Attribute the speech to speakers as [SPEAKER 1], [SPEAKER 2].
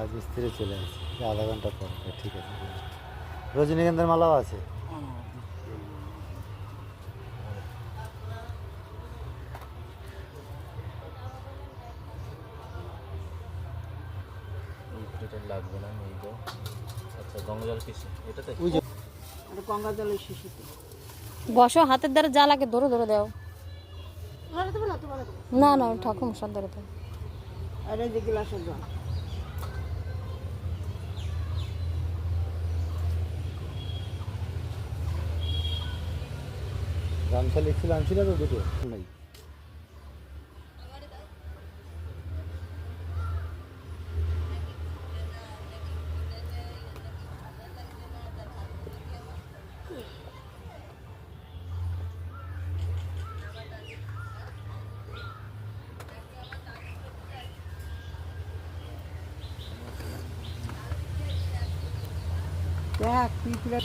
[SPEAKER 1] রাজমিস্ত্রি চলে আসছে, আধা ঘন্টা পর। ঠিক আছে, রজনীগন্ধার মালাও আছে।
[SPEAKER 2] এটা লাগবে না এই তো। আচ্ছা গঙ্গা জল কিসে এটাতে?
[SPEAKER 1] ওই যে
[SPEAKER 3] গঙ্গা জলের শিশিতে
[SPEAKER 4] বসো, হাতের দ্বারা যা লাগে ধরে ধরে দাও।
[SPEAKER 3] ধরে দেবো না তোমার
[SPEAKER 4] না না, ঠাকুর মশার দ্বারা দাও।
[SPEAKER 3] আর এই যে গ্লাসের জল
[SPEAKER 1] গামছা লিখছিল আনছিল তো দুটো নাই।
[SPEAKER 3] দেখ পিঁপড়ে